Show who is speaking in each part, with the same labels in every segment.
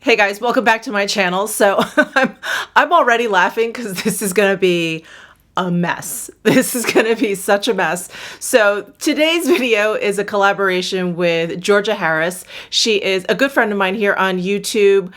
Speaker 1: Hey guys, welcome back to my channel. So I'm already laughing because this is gonna be a mess. This is gonna be such a mess. So today's video is a collaboration with Giorgio Harris. She is a good friend of mine here on YouTube.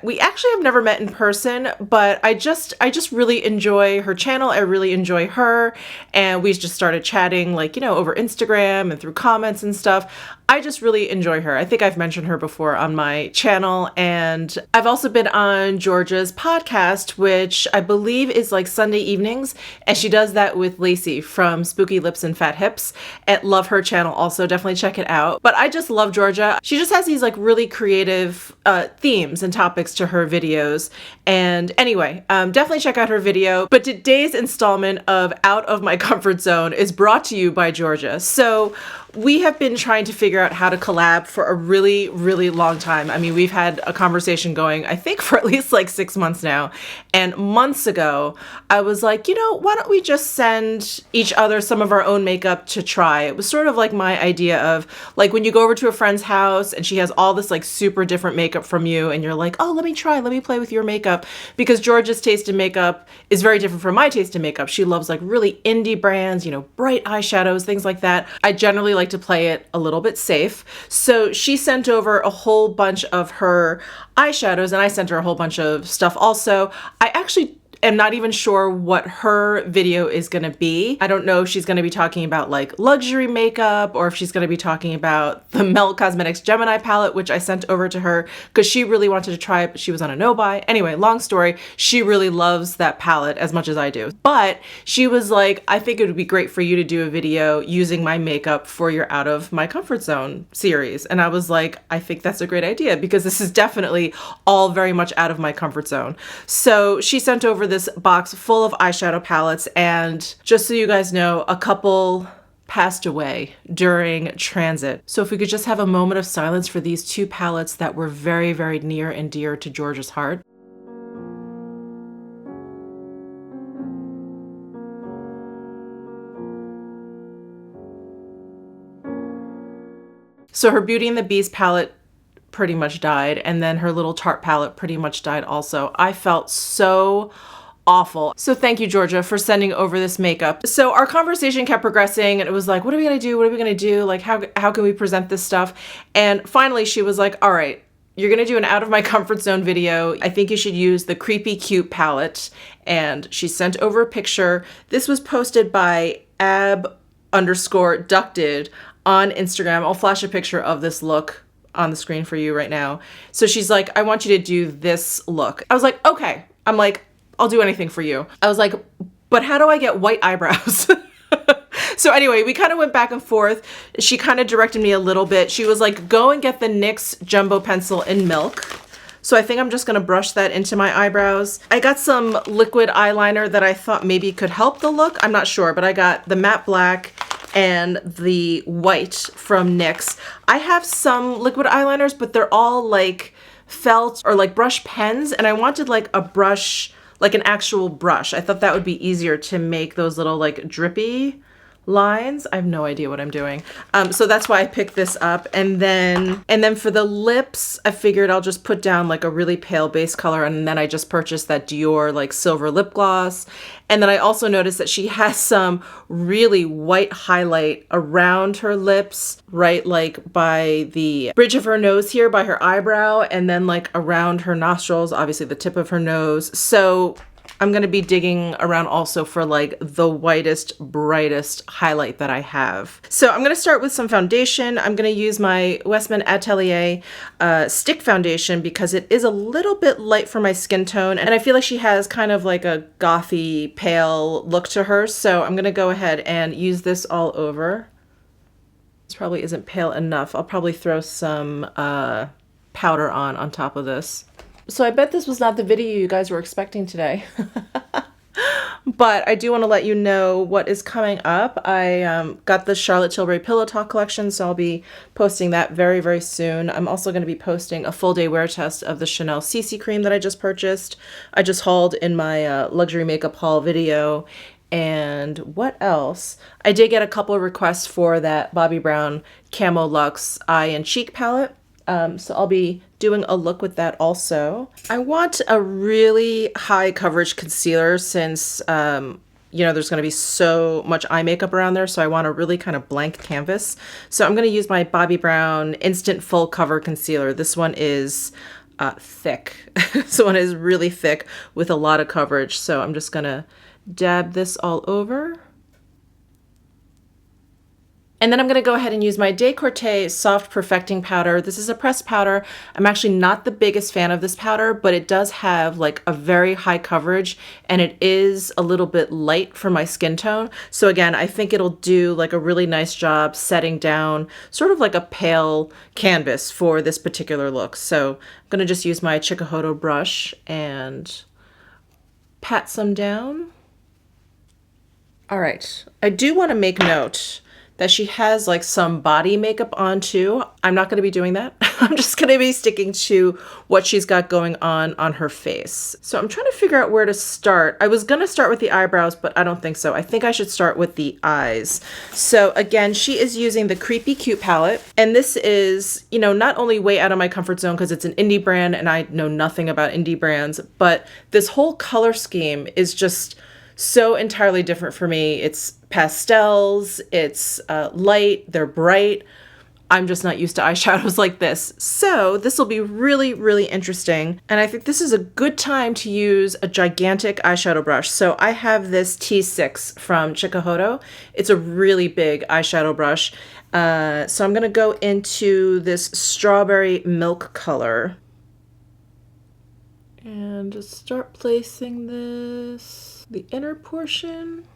Speaker 1: We actually have never met in person, but I just really enjoy her channel. I really enjoy her, and we just started chatting, like, you know, over Instagram and through comments and stuff. I just really enjoy her. I think I've mentioned her before on my channel, and I've also been on Giorgio's podcast, which I believe is like Sunday evenings, and she does that with Lacey from Spooky Lips and Fat Hips. And love her channel also, definitely check it out. But I just love Giorgio. She just has these like really creative themes and topics to her videos. And anyway, definitely check out her video. But today's installment of Out of My Comfort Zone is brought to you by Giorgio. So we have been trying to figure out how to collab for a really, really long time. I mean, we've had a conversation going, I think, for at least like 6 months now. And months ago, I was like, you know, why don't we just send each other some of our own makeup to try? It was sort of like my idea of like when you go over to a friend's house and she has all this like super different makeup from you and you're like, oh, let me play with your makeup. Because Georgia's taste in makeup is very different from my taste in makeup. She loves like really indie brands, you know, bright eyeshadows, things like that. I generally like to play it a little bit safe. So she sent over a whole bunch of her eyeshadows and I sent her a whole bunch of stuff also. I actually am not even sure what her video is going to be. I don't know if she's going to be talking about like luxury makeup or if she's going to be talking about the Melt Cosmetics Gemini palette, which I sent over to her because she really wanted to try it, but she was on a no-buy. Anyway, long story, she really loves that palette as much as I do. But she was like, I think it would be great for you to do a video using my makeup for your Out of My Comfort Zone series. And I was like, I think that's a great idea because this is definitely all very much out of my comfort zone. So she sent over this box full of eyeshadow palettes, and just so you guys know, a couple passed away during transit. So if we could just have a moment of silence for these two palettes that were very, very near and dear to Georgia's heart. So her Beauty and the Beast palette pretty much died, and then her little Tarte palette pretty much died also. I felt so awful. So thank you, Giorgio, for sending over this makeup. So our conversation kept progressing and it was like, what are we gonna do? What are we gonna do? Like, how can we present this stuff? And finally she was like, all right, you're gonna do an Out of My Comfort Zone video. I think you should use the Creepy Cute palette. And she sent over a picture. This was posted by ab_ducted on Instagram. I'll flash a picture of this look on the screen for you right now. So she's like, I want you to do this look. I was like, okay. I'm like, I'll do anything for you. I was like, but how do I get white eyebrows? So anyway, we kind of went back and forth. She kind of directed me a little bit. She was like, go and get the NYX Jumbo Pencil in Milk. So I think I'm just gonna brush that into my eyebrows. I got some liquid eyeliner that I thought maybe could help the look. I'm not sure, but I got the matte black and the white from NYX. I have some liquid eyeliners, but they're all like felt or like brush pens, and I wanted like a brush, like an actual brush. I thought that would be easier to make those little like drippy lines. I have no idea what I'm doing. So that's why I picked this up. And then for the lips, I figured I'll just put down like a really pale base color. And then I just purchased that Dior like silver lip gloss. And then I also noticed that she has some really white highlight around her lips, right? Like by the bridge of her nose here, by her eyebrow, and then like around her nostrils, obviously the tip of her nose. So I'm going to be digging around also for like the whitest, brightest highlight that I have. So I'm going to start with some foundation. I'm going to use my Westman Atelier stick foundation because it is a little bit light for my skin tone. And I feel like she has kind of like a gothy, pale look to her. So I'm going to go ahead and use this all over. This probably isn't pale enough. I'll probably throw some powder on top of this. So I bet this was not the video you guys were expecting today. But I do want to let you know what is coming up. I got the Charlotte Tilbury Pillow Talk collection, so I'll be posting that very, very soon. I'm also going to be posting a full day wear test of the Chanel CC cream that I just purchased. I just hauled in my luxury makeup haul video. And what else? I did get a couple of requests for that Bobbi Brown Camo Luxe Eye and Cheek palette. So I'll be doing a look with that also. I want a really high coverage concealer since, you know, there's going to be so much eye makeup around there. So I want a really kind of blank canvas. So I'm going to use my Bobbi Brown Instant Full Cover Concealer. This one is thick. This one is really thick with a lot of coverage. So I'm just going to dab this all over. And then I'm going to go ahead and use my Décolleté Soft Perfecting Powder. This is a pressed powder. I'm actually not the biggest fan of this powder, but it does have like a very high coverage and it is a little bit light for my skin tone. So again, I think it'll do like a really nice job setting down sort of like a pale canvas for this particular look. So I'm going to just use my Chikuhodo brush and pat some down. All right, I do want to make note that she has like some body makeup on too. I'm not going to be doing that. I'm just going to be sticking to what she's got going on her face. So I'm trying to figure out where to start. I was going to start with the eyebrows, but I don't think so. I think I should start with the eyes. So again, she is using the Creepy Cute palette. And this is, you know, not only way out of my comfort zone because it's an indie brand and I know nothing about indie brands, but this whole color scheme is just so entirely different for me. It's pastels, it's light, they're bright. I'm just not used to eyeshadows like this. So this will be really, really interesting. And I think this is a good time to use a gigantic eyeshadow brush. So I have this T6 from Chikuhodo. It's a really big eyeshadow brush. So I'm gonna go into this strawberry milk color. And just start placing this the inner portion.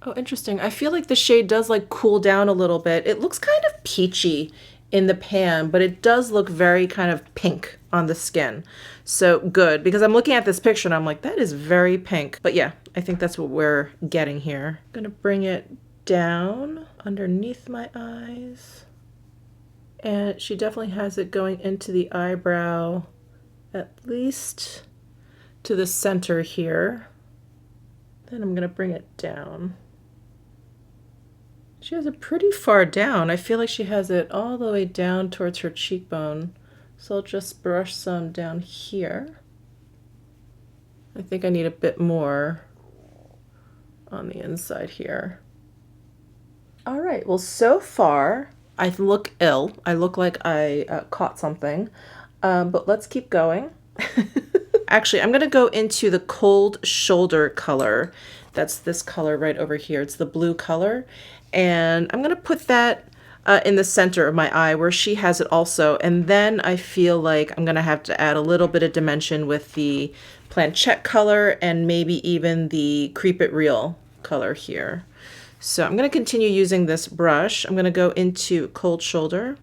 Speaker 1: Oh, interesting. I feel like the shade does like cool down a little bit. It looks kind of peachy in the pan, but it does look very kind of pink on the skin. So good, because I'm looking at this picture and I'm like, that is very pink. But yeah, I think that's what we're getting here. I'm gonna bring it down underneath my eyes. And she definitely has it going into the eyebrow, at least to the center here. Then I'm gonna bring it down. She has it pretty far down. I feel like she has it all the way down towards her cheekbone. So I'll just brush some down here. I think I need a bit more on the inside here. All right, well, so far I look ill. I look like I caught something, but let's keep going. Actually, I'm going to go into the Cold Shoulder color. That's this color right over here. It's the blue color. And I'm going to put that in the center of my eye where she has it also. And then I feel like I'm going to have to add a little bit of dimension with the Planchette color and maybe even the Creep It Real color here. So I'm going to continue using this brush. I'm going to go into Cold Shoulder.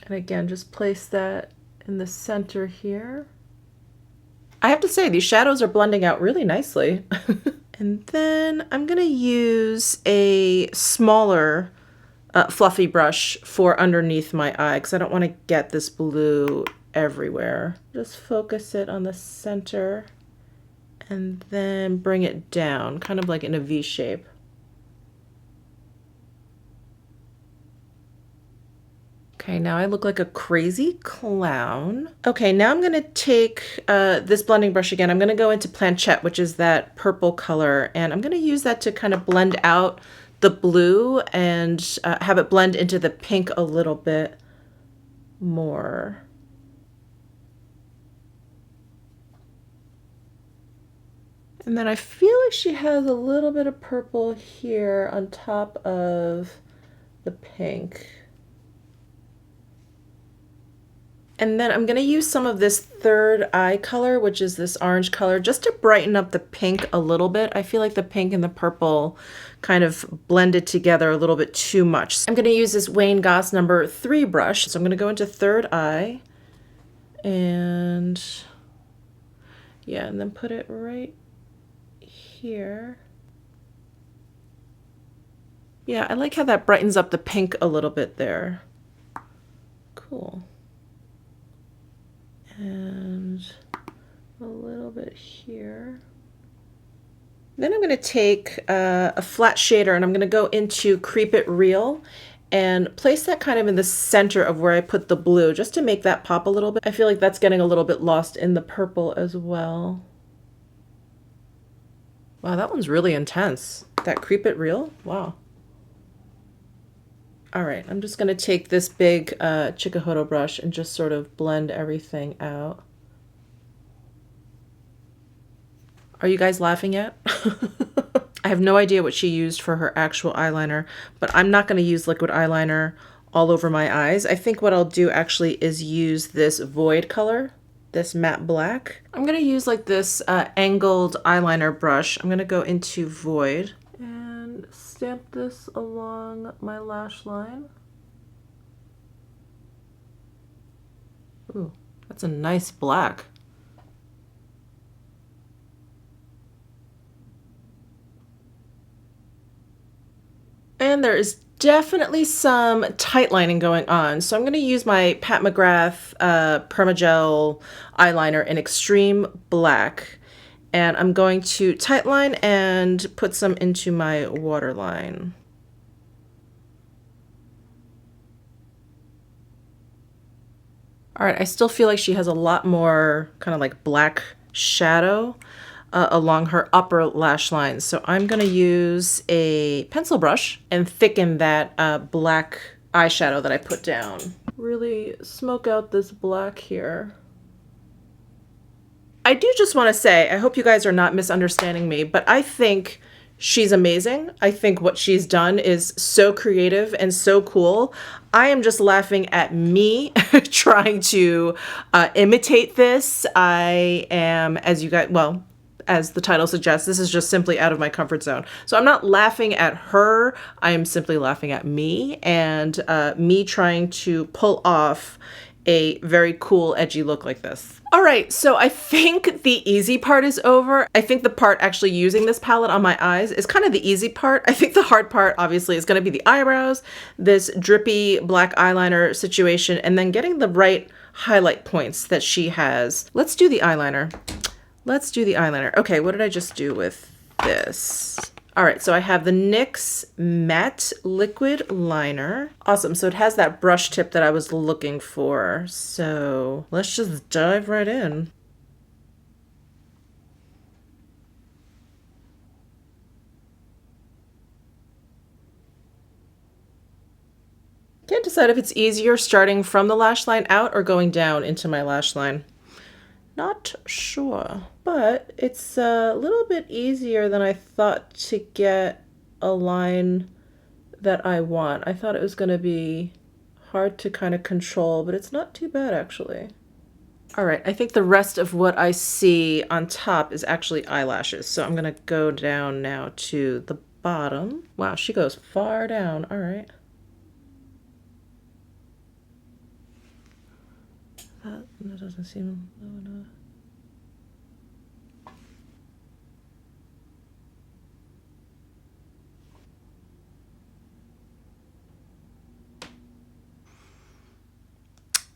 Speaker 1: And again, just place that in the center here. I have to say, these shadows are blending out really nicely. And then I'm gonna use a smaller fluffy brush for underneath my eye because I don't want to get this blue everywhere. Just focus it on the center and then bring it down, kind of like in a V shape. Okay, now I look like a crazy clown. Okay, now I'm gonna take this blending brush again. I'm gonna go into Planchette, which is that purple color, and I'm gonna use that to kind of blend out the blue and have it blend into the pink a little bit more. And then I feel like she has a little bit of purple here on top of the pink. And then I'm going to use some of this third eye color, which is this orange color, just to brighten up the pink a little bit. I feel like the pink and the purple kind of blended together a little bit too much. I'm going to use this Wayne Goss number 3 brush. So I'm going to go into third eye and yeah, and then put it right here. Yeah, I like how that brightens up the pink a little bit there. Cool. And a little bit here. Then I'm going to take a flat shader and I'm going to go into Creep It Real and place that kind of in the center of where I put the blue, just to make that pop a little bit. I feel like that's getting a little bit lost in the purple as well. Wow, that one's really intense. That Creep It Real? Wow. All right, I'm just gonna take this big Chikuhodo brush and just sort of blend everything out. Are you guys laughing yet? I have no idea what she used for her actual eyeliner, but I'm not gonna use liquid eyeliner all over my eyes. I think what I'll do actually is use this Void color, this matte black. I'm gonna use like this angled eyeliner brush. I'm gonna go into Void and stamp this along my lash line. Ooh, that's a nice black. And there is definitely some tight lining going on. So I'm going to use my Pat McGrath Permagel eyeliner in Extreme Black. And I'm going to tightline and put some into my waterline. All right, I still feel like she has a lot more kind of like black shadow along her upper lash line. So I'm gonna use a pencil brush and thicken that black eyeshadow that I put down. Really smoke out this black here. I do just want to say, I hope you guys are not misunderstanding me, but I think she's amazing. I think what she's done is so creative and so cool. I am just laughing at me trying to imitate this. I am, as you guys, well, as the title suggests, this is just simply out of my comfort zone. So I'm not laughing at her. I am simply laughing at me and me trying to pull off a very cool, edgy look like this. All right, so I think the easy part is over. I think the part actually using this palette on my eyes is kind of the easy part. I think the hard part, obviously, is gonna be the eyebrows, this drippy black eyeliner situation, and then getting the right highlight points that she has. Let's do the eyeliner. Let's do the eyeliner. Okay, what did I just do with this? All right, so I have the NYX Matte Liquid Liner. Awesome, so it has that brush tip that I was looking for. So let's just dive right in. Can't decide if it's easier starting from the lash line out or going down into my lash line. Not sure, but it's a little bit easier than I thought to get a line that I want. I thought it was going to be hard to kind of control, but it's not too bad actually. All right, I think the rest of what I see on top is actually eyelashes. So I'm going to go down now to the bottom. Wow, she goes far down. All right. That doesn't seem low enough.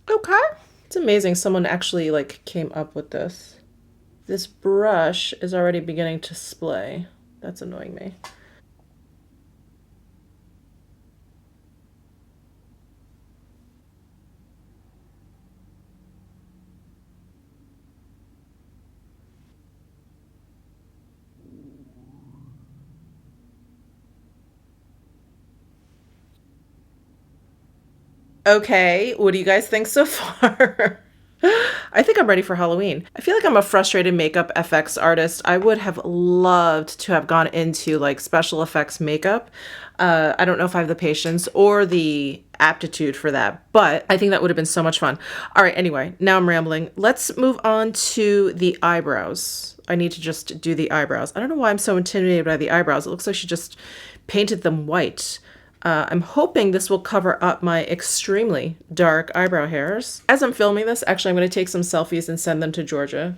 Speaker 1: Okay. It's amazing someone actually like came up with this. This brush is already beginning to splay. That's annoying me. Okay, what do you guys think so far? I think I'm ready for Halloween. I feel like I'm a frustrated makeup FX artist. I would have loved to have gone into like special effects makeup. I don't know if I have the patience or the aptitude for that, but I think that would have been so much fun. All right, anyway, now I'm rambling. Let's move on to the eyebrows. I need to just do the eyebrows. I don't know why I'm so intimidated by the eyebrows. It looks like she just painted them white. I'm hoping this will cover up my extremely dark eyebrow hairs. As I'm filming this, actually, I'm going to take some selfies and send them to Giorgio.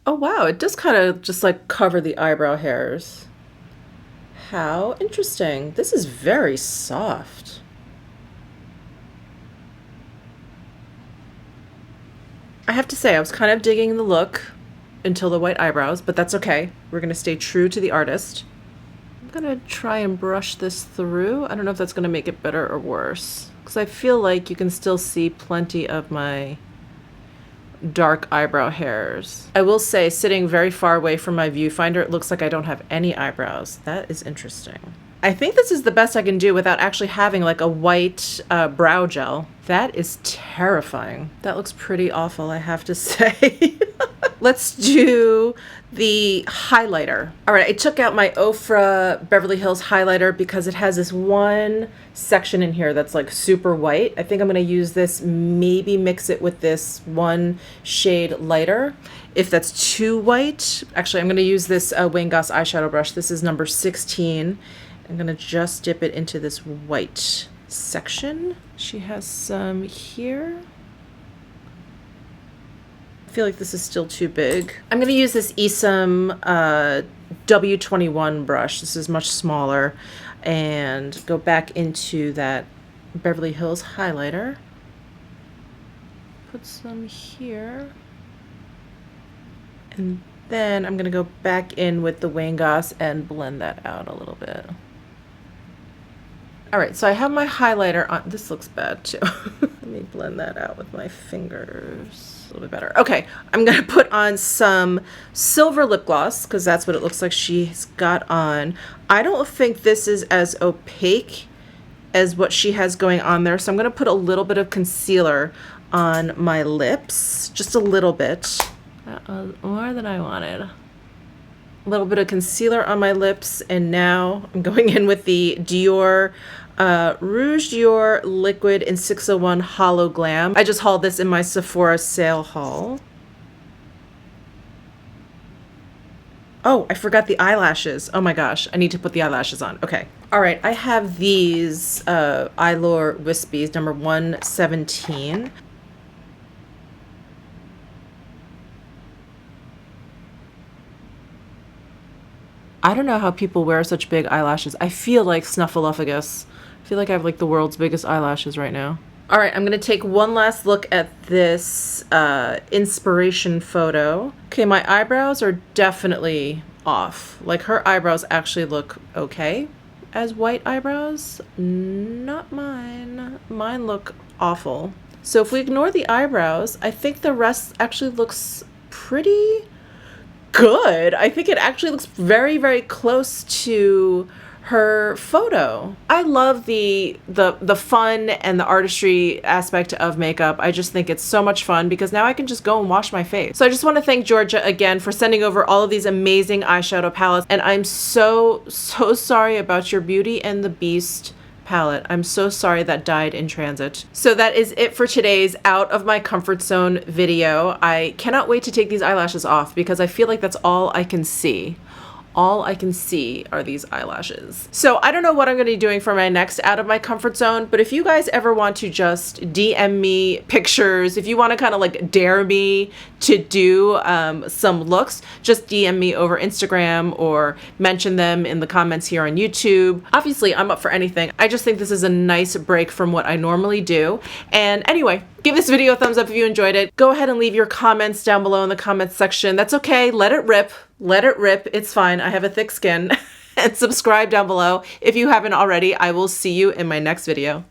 Speaker 1: Oh wow, it does kind of just like cover the eyebrow hairs. How interesting. This is very soft. I have to say, I was kind of digging the look until the white eyebrows, but that's okay. We're going to stay true to the artist. I'm gonna try and brush this through. I don't know if that's gonna make it better or worse, because I feel like you can still see plenty of my dark eyebrow hairs. I will say, sitting very far away from my viewfinder, it looks like I don't have any eyebrows. That is interesting. I think this is the best I can do without actually having like a white brow gel. That is terrifying. That looks pretty awful, I have to say. Let's do the highlighter. All right, I took out my Ofra Beverly Hills highlighter because it has this one section in here that's like super white. I think I'm gonna use this, maybe mix it with this one shade lighter. If that's too white, actually I'm gonna use this Wayne Goss eyeshadow brush. This is number 16. I'm gonna just dip it into this white section. She has some here. I feel like this is still too big. I'm gonna use this Esam W21 brush. This is much smaller, and go back into that Beverly Hills highlighter. Put some here. And then I'm gonna go back in with the Wayne Goss and blend that out a little bit. All right, so I have my highlighter on. This looks bad too. Let me blend that out with my fingers. A little bit better. Okay, I'm gonna put on some silver lip gloss because that's what it looks like she's got on. I don't think this is as opaque as what she has going on there, so I'm gonna put a little bit of concealer on my lips, just a little bit. That was more than I wanted. A little bit of concealer on my lips, and now I'm going in with the Dior Rouge Dior Liquid in 601 Hollow Glam. I just hauled this in my Sephora sale haul. Oh, I forgot the eyelashes. Oh my gosh, I need to put the eyelashes on. Okay. All right, I have these Eylure Wispies, number 117. I don't know how people wear such big eyelashes. I feel like Snuffleupagus. I feel like I have like the world's biggest eyelashes right now. All right, I'm gonna take one last look at this inspiration photo. Okay, my eyebrows are definitely off. Like, her eyebrows actually look okay as white eyebrows. Not mine. Mine look awful. So if we ignore the eyebrows, I think the rest actually looks pretty good. I think it actually looks very, very close to her photo. I love the fun and the artistry aspect of makeup. I just think it's so much fun because now I can just go and wash my face. So I just want to thank Giorgio again for sending over all of these amazing eyeshadow palettes, and I'm so sorry about your Beauty and the Beast palette. I'm so sorry that died in transit. So that is it for today's Out of My Comfort Zone video. I cannot wait to take these eyelashes off because I feel like that's all I can see. All I can see are these eyelashes. So I don't know what I'm gonna be doing for my next Out of My Comfort Zone, but if you guys ever want to just DM me pictures, if you wanna kind of like dare me to do some looks, just DM me over Instagram or mention them in the comments here on YouTube. Obviously, I'm up for anything. I just think this is a nice break from what I normally do. And anyway, give this video a thumbs up if you enjoyed it. Go ahead and leave your comments down below in the comments section. That's okay, let it rip. Let it rip, it's fine, I have a thick skin. And subscribe down below if you haven't already. I will see you in my next video.